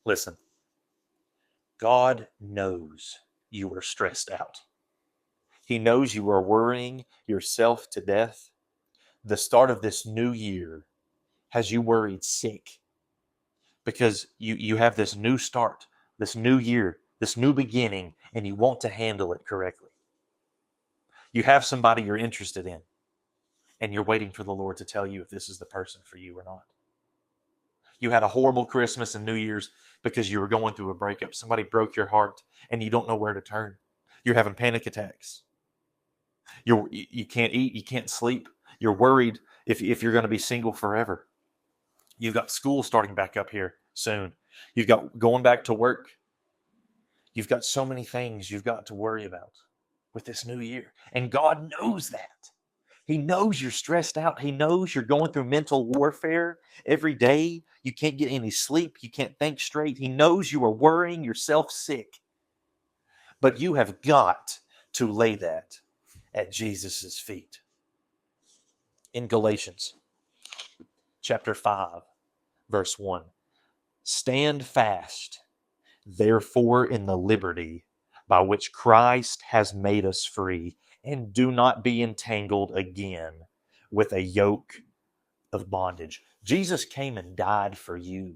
Listen, God knows you are stressed out. He knows you are worrying yourself to death. The start of this new year has you worried sick because you have this new start, this new year, this new beginning, and you want to handle it correctly. You have somebody you're interested in, and you're waiting for the Lord to tell you if this is the person for you or not. You had a horrible Christmas and New Year's because you were going through a breakup. Somebody broke your heart, and you don't know where to turn. You're having panic attacks. You can't eat, you can't sleep. You're worried if you're going to be single forever. You've got school starting back up here soon. You've got going back to work. You've got so many things you've got to worry about with this new year. And God knows that. He knows you're stressed out. He knows you're going through mental warfare every day. You can't get any sleep. You can't think straight. He knows you are worrying yourself sick. But you have got to lay that at Jesus' feet. In Galatians chapter 5, verse 1, stand fast, therefore, in the liberty by which Christ has made us free, and do not be entangled again with a yoke of bondage. Jesus came and died for you.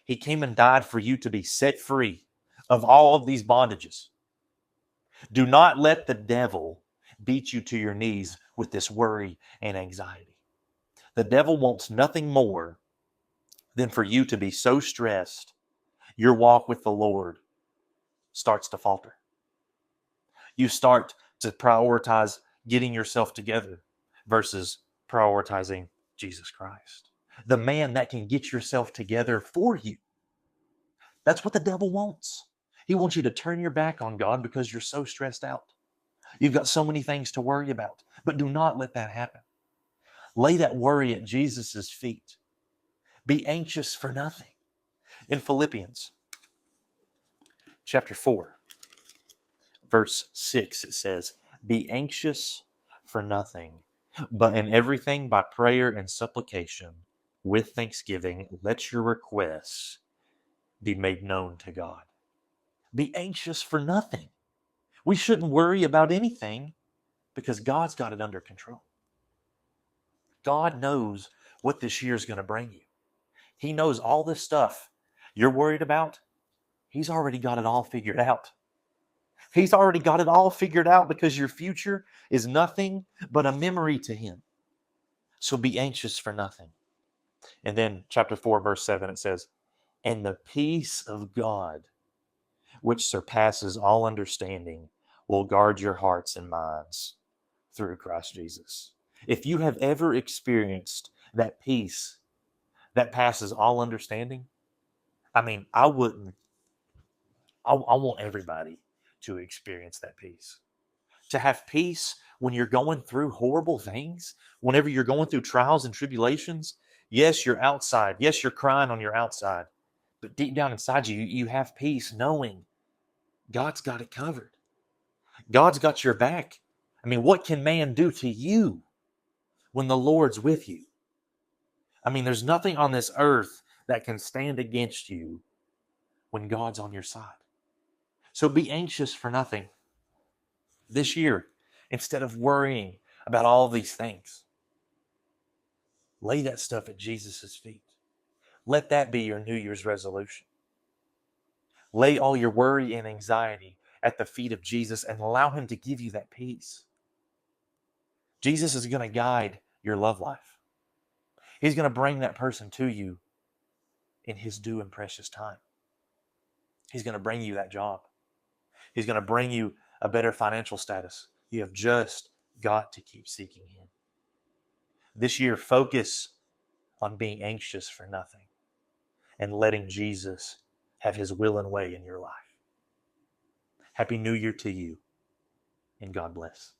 He came and died for you to be set free of all of these bondages. Do not let the devil beat you to your knees with this worry and anxiety. The devil wants nothing more than for you to be so stressed, your walk with the Lord starts to falter. You start to prioritize getting yourself together versus prioritizing Jesus Christ, the man that can get yourself together for you. That's what the devil wants. He wants you to turn your back on God because you're so stressed out. You've got so many things to worry about, but do not let that happen. Lay that worry at Jesus' feet. Be anxious for nothing. In Philippians chapter 4, verse 6, it says, be anxious for nothing, but in everything by prayer and supplication, with thanksgiving, let your requests be made known to God. Be anxious for nothing. We shouldn't worry about anything because God's got it under control. God knows what this year is going to bring you. He knows all this stuff you're worried about. He's already got it all figured out. He's already got it all figured out because your future is nothing but a memory to Him. So be anxious for nothing. And then chapter 4, verse 7, it says, and the peace of God, which surpasses all understanding, will guard your hearts and minds through Christ Jesus. If you have ever experienced that peace that passes all understanding, I want everybody to experience that peace. To have peace when you're going through horrible things, whenever you're going through trials and tribulations. Yes, you're outside. Yes, you're crying on your outside. But deep down inside you, you have peace knowing God's got it covered. God's got your back. What can man do to you when the Lord's with you? There's nothing on this earth that can stand against you when God's on your side. So be anxious for nothing this year. Instead of worrying about all these things, lay that stuff at Jesus' feet. Let that be your New Year's resolution. Lay all your worry and anxiety at the feet of Jesus and allow Him to give you that peace. Jesus is going to guide your love life. He's going to bring that person to you in His due and precious time. He's going to bring you that job. He's going to bring you a better financial status. You have just got to keep seeking Him. This year, focus on being anxious for nothing and letting Jesus have His will and way in your life. Happy New Year to you, and God bless.